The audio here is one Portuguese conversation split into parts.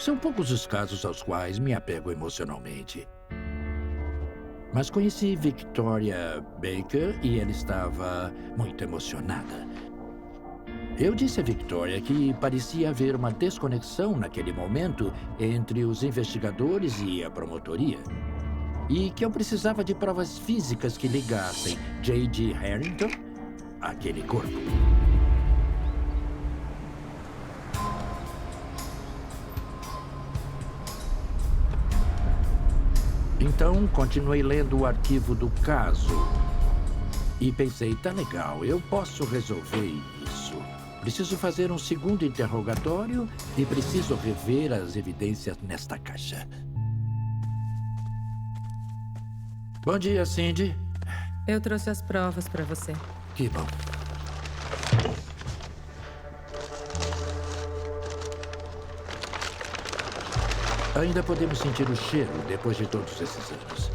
São poucos os casos aos quais me apego emocionalmente. Mas conheci Victoria Baker e ela estava muito emocionada. Eu disse a Victoria que parecia haver uma desconexão naquele momento entre os investigadores e a promotoria. E que eu precisava de provas físicas que ligassem J.G. Harrington àquele corpo. Então, continuei lendo o arquivo do caso. E pensei, tá legal, eu posso resolver isso. Preciso fazer um segundo interrogatório e preciso rever as evidências nesta caixa. Bom dia, Cindy. Eu trouxe as provas para você. Que bom. Ainda podemos sentir o cheiro depois de todos esses anos.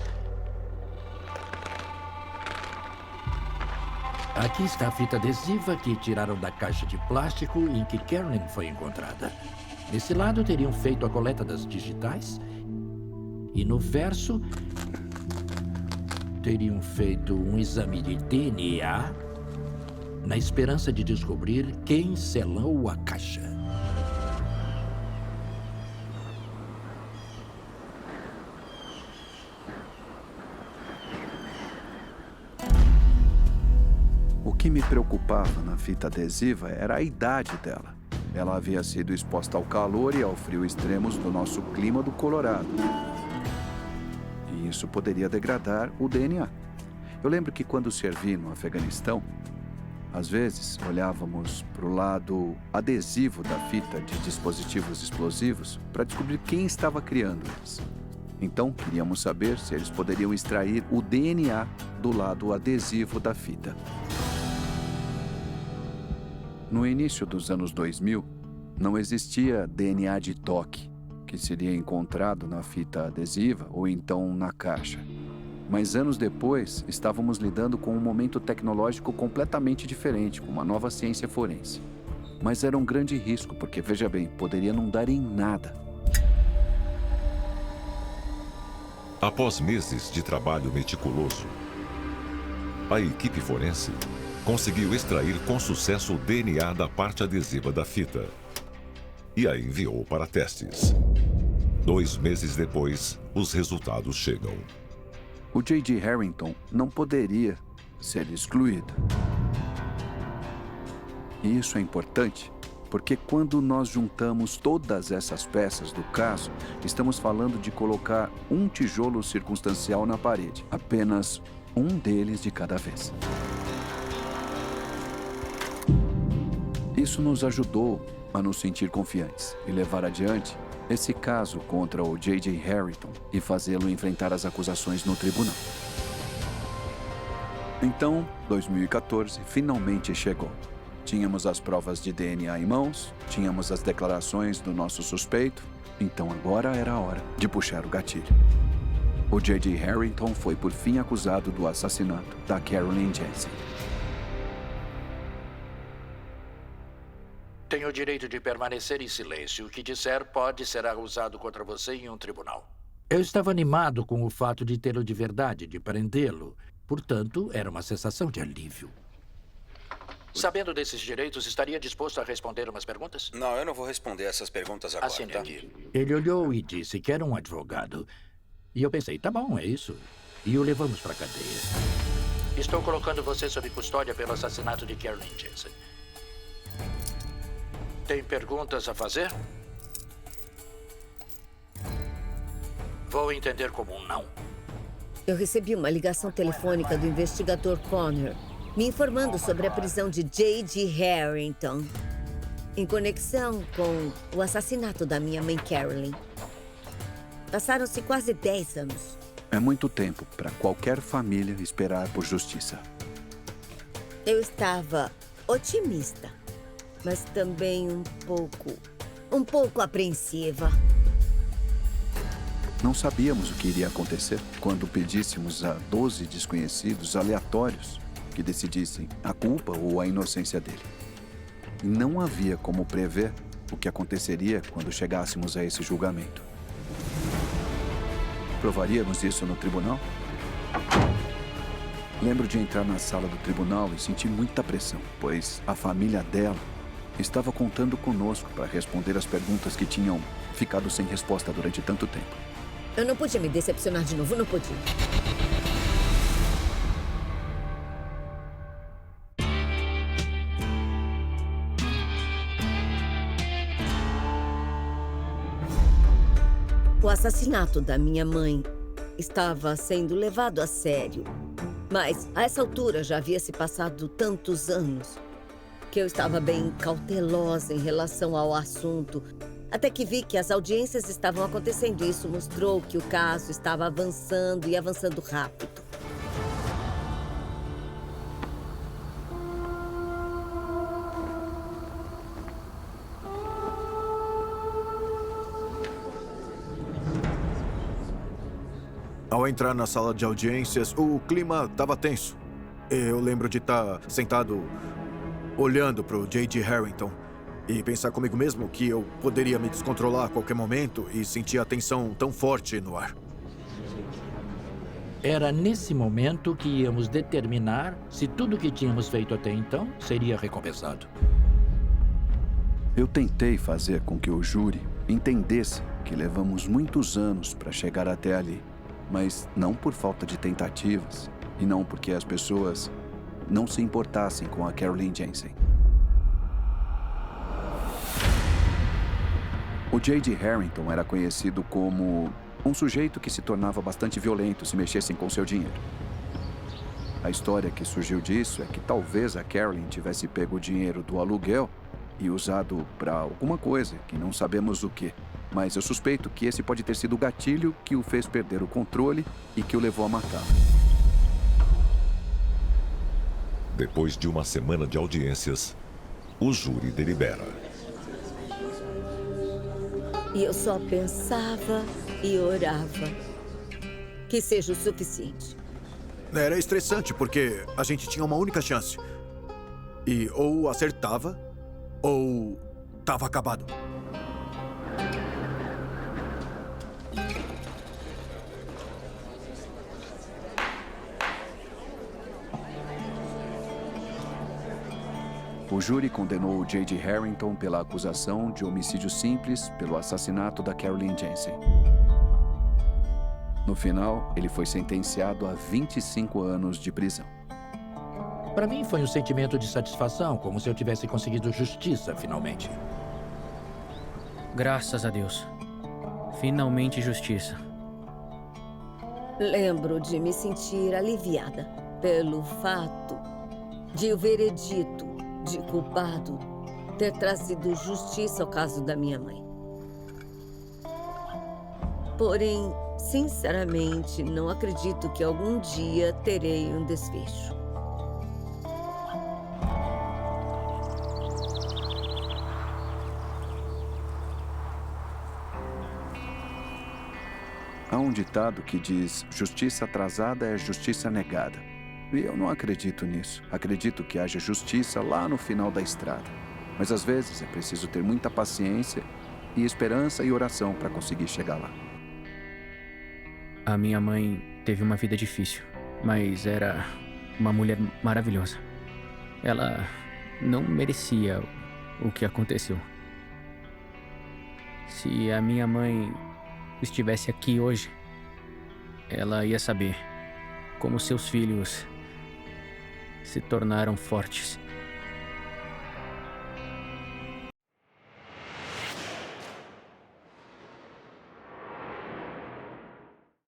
Aqui está a fita adesiva que tiraram da caixa de plástico em que Carolyn foi encontrada. Nesse lado teriam feito a coleta das digitais. E no verso, teriam feito um exame de DNA na esperança de descobrir quem selou a caixa. O que me preocupava na fita adesiva era a idade dela. Ela havia sido exposta ao calor e ao frio extremos do nosso clima do Colorado. E isso poderia degradar o DNA. Eu lembro que quando servi no Afeganistão, às vezes olhávamos para o lado adesivo da fita de dispositivos explosivos para descobrir quem estava criando eles. Então, queríamos saber se eles poderiam extrair o DNA do lado adesivo da fita. No início dos anos 2000, não existia DNA de toque, que seria encontrado na fita adesiva ou então na caixa. Mas anos depois, estávamos lidando com um momento tecnológico completamente diferente, com uma nova ciência forense. Mas era um grande risco, porque, veja bem, poderia não dar em nada. Após meses de trabalho meticuloso, a equipe forense conseguiu extrair com sucesso o DNA da parte adesiva da fita e a enviou para testes. 2 meses depois, os resultados chegam. O J.G. Harrington não poderia ser excluído. E isso é importante, porque quando nós juntamos todas essas peças do caso, estamos falando de colocar um tijolo circunstancial na parede, apenas um deles de cada vez. Isso nos ajudou a nos sentir confiantes e levar adiante esse caso contra o J.J. Harrington e fazê-lo enfrentar as acusações no tribunal. Então, 2014 finalmente chegou. Tínhamos as provas de DNA em mãos, tínhamos as declarações do nosso suspeito, então agora era a hora de puxar o gatilho. O J.J. Harrington foi por fim acusado do assassinato da Carolyn Jensen. Tenho o direito de permanecer em silêncio. O que disser pode ser usado contra você em um tribunal. Eu estava animado com o fato de tê-lo de verdade, de prendê-lo. Portanto, era uma sensação de alívio. Sabendo desses direitos, estaria disposto a responder umas perguntas? Não, eu não vou responder essas perguntas agora. Assente tá? aqui. Ele olhou e disse que era um advogado. E eu pensei, tá bom, é isso. E o levamos para a cadeia. Estou colocando você sob custódia pelo assassinato de Carolyn Jensen. Tem perguntas a fazer? Vou entender como um não. Eu recebi uma ligação telefônica do investigador Connor, me informando sobre a prisão de J.G. Harrington, em conexão com o assassinato da minha mãe Carolyn. Passaram-se quase 10 anos. É muito tempo para qualquer família esperar por justiça. Eu estava otimista, mas também um pouco apreensiva. Não sabíamos o que iria acontecer quando pedíssemos a 12 desconhecidos aleatórios que decidissem a culpa ou a inocência dele. Não havia como prever o que aconteceria quando chegássemos a esse julgamento. Provaríamos isso no tribunal? Lembro de entrar na sala do tribunal e sentir muita pressão, pois a família dela estava contando conosco para responder as perguntas que tinham ficado sem resposta durante tanto tempo. Eu não podia me decepcionar de novo, não podia. O assassinato da minha mãe estava sendo levado a sério. Mas, a essa altura, já havia se passado tantos anos que eu estava bem cautelosa em relação ao assunto. Até que vi que as audiências estavam acontecendo. Isso mostrou que o caso estava avançando e avançando rápido. Ao entrar na sala de audiências, o clima estava tenso. Eu lembro de estar sentado olhando para o J.D. Harrington e pensar comigo mesmo que eu poderia me descontrolar a qualquer momento e sentir a tensão tão forte no ar. Era nesse momento que íamos determinar se tudo que tínhamos feito até então seria recompensado. Eu tentei fazer com que o júri entendesse que levamos muitos anos para chegar até ali. Mas não por falta de tentativas, e não porque as pessoas não se importassem com a Carolyn Jensen. O J.D. Harrington era conhecido como um sujeito que se tornava bastante violento se mexessem com seu dinheiro. A história que surgiu disso é que talvez a Carolyn tivesse pego o dinheiro do aluguel e usado para alguma coisa, que não sabemos o que. Mas eu suspeito que esse pode ter sido o gatilho que o fez perder o controle e que o levou a matá-la. Depois de uma semana de audiências, o júri delibera. E eu só pensava e orava que seja o suficiente. Era estressante porque a gente tinha uma única chance. E ou acertava, ou estava acabado. O júri condenou o J.D. Harrington pela acusação de homicídio simples pelo assassinato da Carolyn Jensen. No final, ele foi sentenciado a 25 anos de prisão. Para mim foi um sentimento de satisfação, como se eu tivesse conseguido justiça, finalmente. Graças a Deus. Finalmente justiça. Lembro de me sentir aliviada pelo fato de o veredito de culpado ter trazido justiça ao caso da minha mãe. Porém, sinceramente, não acredito que algum dia terei um desfecho. Há um ditado que diz: justiça atrasada é justiça negada. E eu não acredito nisso. Acredito que haja justiça lá no final da estrada. Mas às vezes é preciso ter muita paciência e esperança e oração para conseguir chegar lá. A minha mãe teve uma vida difícil, mas era uma mulher maravilhosa. Ela não merecia o que aconteceu. Se a minha mãe estivesse aqui hoje, ela ia saber como seus filhos se tornaram fortes